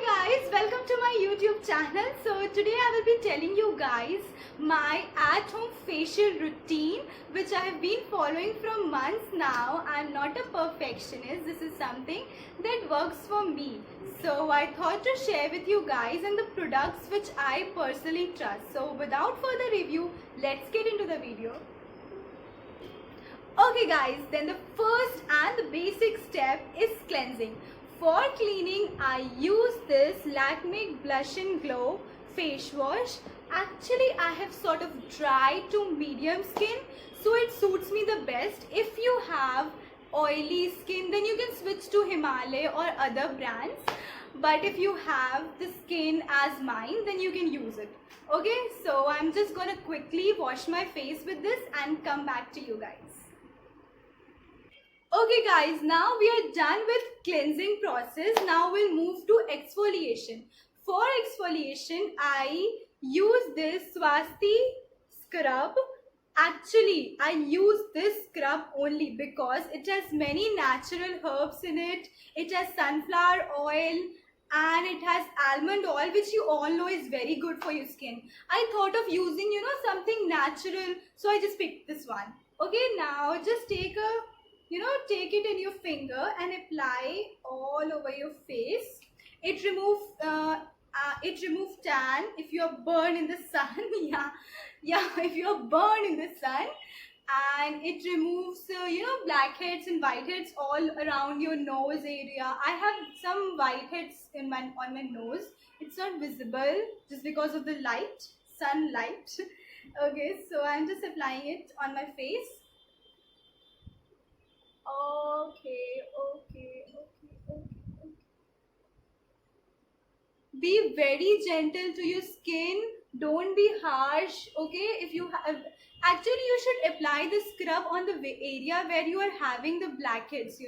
guys, welcome to my YouTube channel. So today I will be telling you guys my at-home facial routine which I have been following from months now. I'm not a perfectionist. This is something that works for me. So I thought to share with you guys and the products which I personally trust. So without further review, let's get into the video. Okay guys, then the first and the basic step is cleansing. For cleaning, I use this Lakme Blush and Glow face wash. Actually, I have sort of dry to medium skin, so it suits me the best. If you have oily skin, then you can switch to Himalaya or other brands. But if you have the skin as mine, then you can use it. Okay, so I'm just gonna quickly wash my face with this and come back to you guys. Okay guys, now we are done with cleansing process. Now we'll move to exfoliation. For exfoliation, I use this Swasti scrub. Actually, I use this scrub only because it has many natural herbs in it. It has sunflower oil and it has almond oil, which you all know is very good for your skin. I thought of using, something natural, so I just picked this one. Okay, now just take it in your finger and apply all over your face. It removes tan if you are burned in the sun. yeah, if you are burned in the sun. And it removes blackheads and whiteheads all around your nose area. I have some whiteheads on my nose. It's not visible just because of the sunlight. Okay, so I'm just applying it on my face. Okay. Be very gentle to your skin. Don't be harsh. Okay, if you have, actually you should apply the scrub on the area where you are having the blackheads.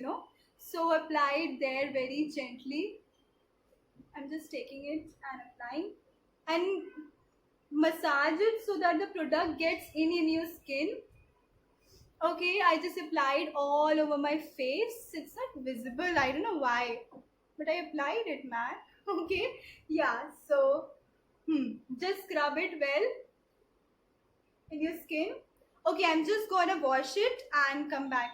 So apply it there very gently. I'm just taking it and applying and massage it so that the product gets in your skin. Okay, I just applied all over my face. It's not visible. I don't know why, but I applied it, man. Okay, yeah. So, just scrub it well in your skin. Okay, I'm just gonna wash it and come back.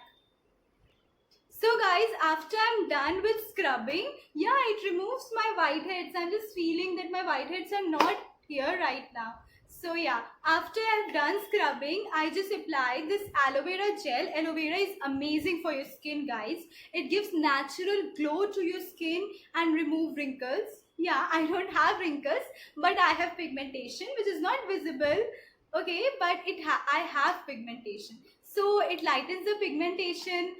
So guys, after I'm done with scrubbing, yeah, it removes my whiteheads. I'm just feeling that my whiteheads are not here right now. So yeah, after I've done scrubbing, I just applied this aloe vera gel. Aloe vera is amazing for your skin, guys. It gives natural glow to your skin and remove wrinkles. Yeah, I don't have wrinkles, but I have pigmentation, which is not visible. Okay, but I have pigmentation. So it lightens the pigmentation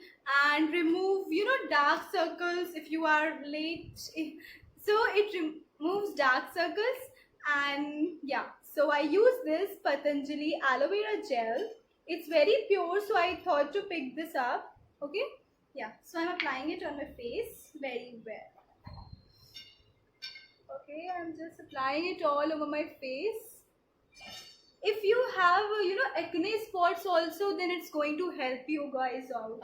and remove, dark circles if you are late. So it removes dark circles and yeah. So I use this Patanjali aloe vera gel. It's very pure, so I thought to pick this up. Okay, yeah. So I'm applying it on my face very well. Okay, I'm just applying it all over my face. If you have acne spots also, then it's going to help you guys out.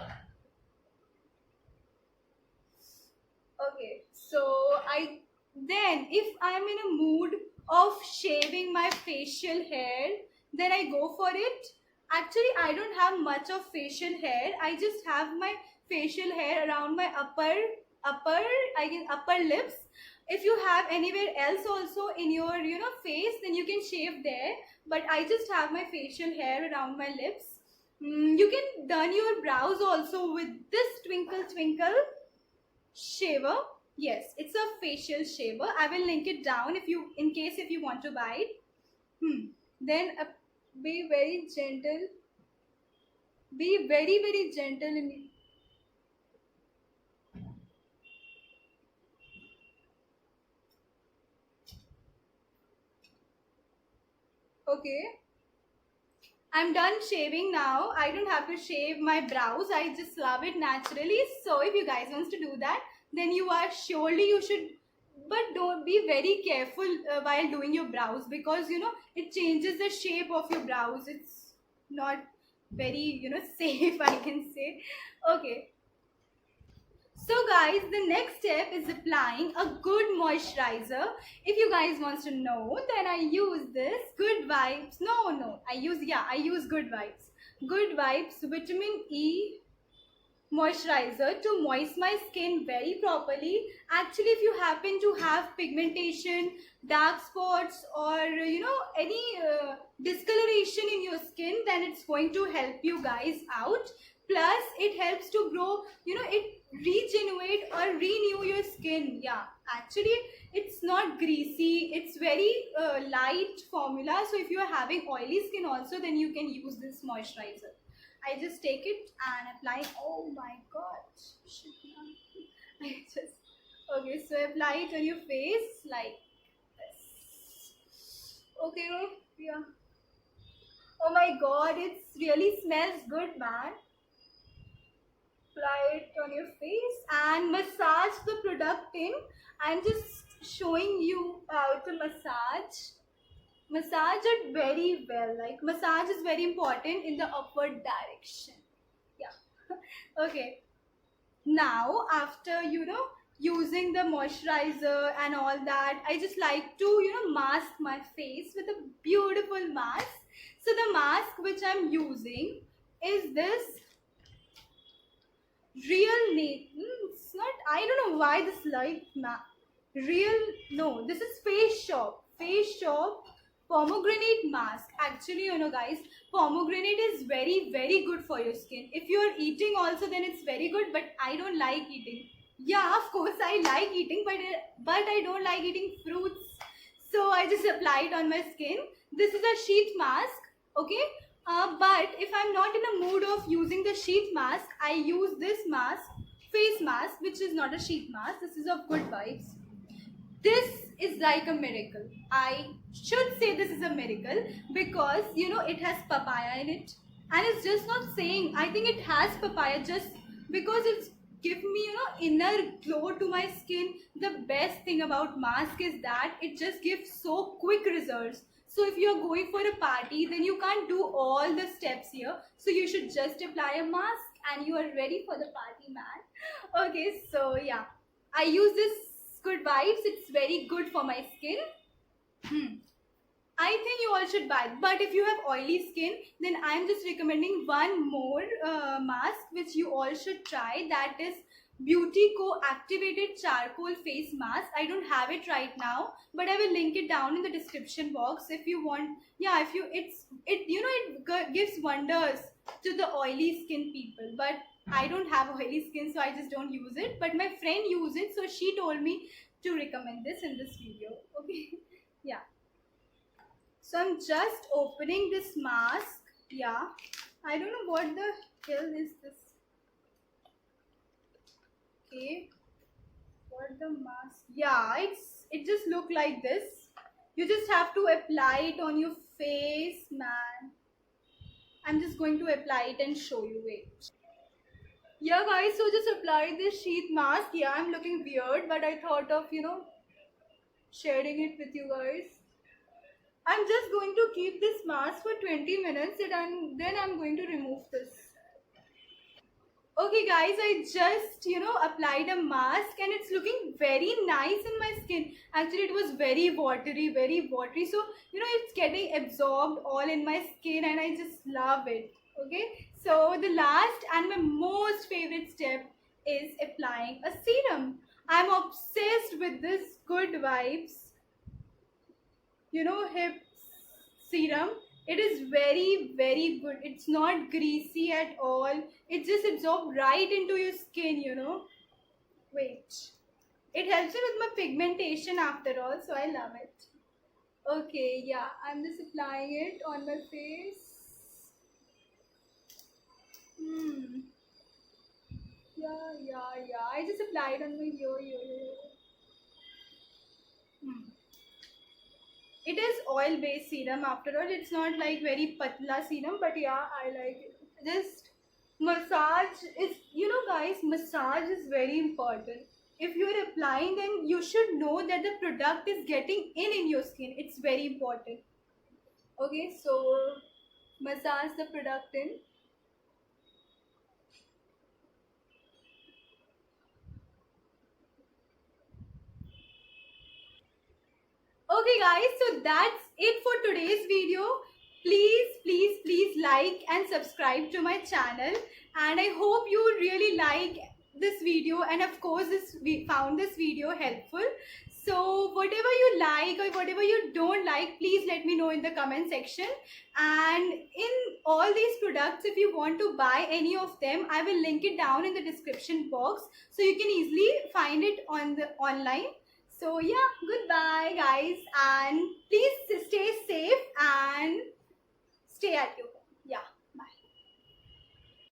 Okay, so if I'm in a mood of shaving my facial hair, then I go for it. Actually, I don't have much of facial hair. I just have my facial hair around my upper lips. If you have anywhere else also in your face, then you can shave there. But I just have my facial hair around my lips. You can done your brows also with this Twinkle Twinkle shaver. Yes, it's a facial shaver. I will link it down in case if you want to buy it. Then be very gentle. Be very, very gentle in it. Okay, I'm done shaving now. I don't have to shave my brows. I just love it naturally. So if you guys wants to do that, then you should, but don't be very careful while doing your brows, because it changes the shape of your brows. It's not very safe, I can say. Okay, so guys, the next step is applying a good moisturizer. If you guys want to know, then I use this Good Vibes. No, I use Good Vibes. Good Vibes Vitamin E moisturizer to moist my skin very properly. Actually, if you happen to have pigmentation, dark spots, or any discoloration in your skin, then it's going to help you guys out. Plus it helps to grow, it regenerate or renew your skin. Yeah, actually it's not greasy, it's very light formula. So if you are having oily skin also, then you can use this moisturizer. I just take it and apply. Oh my god. Shit, man. I just. Okay, so apply it on your face like this. Okay, yeah. Oh my god, it really smells good, man. Apply it on your face and massage the product in. I'm just showing you how to massage it very well. Like, massage is very important in the upward direction. Yeah. Okay, now after using the moisturizer and all that, I just like to mask my face with a beautiful mask. So the mask which I'm using is this real name. It's not, I don't know why this light real, no, this is Face Shop pomegranate mask. Actually, guys, pomegranate is very, very good for your skin. If you are eating also, then it's very good, but I don't like eating. Yeah, of course I like eating, but I don't like eating fruits. So I just apply it on my skin. This is a sheet mask, okay? But if I'm not in a mood of using the sheet mask, I use this mask, face mask, which is not a sheet mask. This is of Good Vibes. This is like a miracle. I should say this is a miracle because it has papaya in it, and it's just not saying. I think it has papaya just because it's give me inner glow to my skin. The best thing about mask is that it just gives so quick results. So if you're going for a party, then you can't do all the steps here. So you should just apply a mask and you are ready for the party, man. Okay, so yeah, I use this Good Vibes. It's very good for my skin. I think you all should buy it. But if you have oily skin, then I'm just recommending one more mask which you all should try. That is Beauty Co Activated Charcoal Face Mask. I don't have it right now, but I will link it down in the description box if you want. Yeah, if you it gives wonders to the oily skin people. But I don't have oily skin, so I just don't use it. But my friend used it, so she told me to recommend this in this video. Okay, yeah. So I'm just opening this mask. Yeah, I don't know what the hell is this. Okay, what the mask? Yeah, it just look like this. You just have to apply it on your face, man. I'm just going to apply it and show you. Wait. Yeah, guys. So just apply this sheath mask. Yeah, I'm looking weird, but I thought of sharing it with you guys. I'm just going to keep this mask for 20 minutes and then I'm going to remove this. Okay guys, I just applied a mask and it's looking very nice in my skin. Actually, it was very watery. So it's getting absorbed all in my skin and I just love it. Okay, so the last and my most favorite step is applying a serum. I'm obsessed with this Good Vibes hip serum. It is very good. It's not greasy at all. It just absorbs right into your skin. Wait, it helps me with my pigmentation after all, so I love it. Okay, yeah, I'm just applying it on my face. Yeah, I just applied on my yo. It is oil based serum after all. It's not like very patla serum, but yeah, I like it. Just massage is, guys, massage is very important. If you're applying, then you should know that the product is getting in your skin. It's very important. Okay, so massage the product in. guys, so that's it for today's video. Please like and subscribe to my channel, and I hope you really like this video, and of course we found this video helpful. So whatever you like or whatever you don't like, please let me know in the comment section. And in all these products, if you want to buy any of them, I will link it down in the description box, so you can easily find it on the online. So yeah, goodbye guys, and please stay safe and stay at home.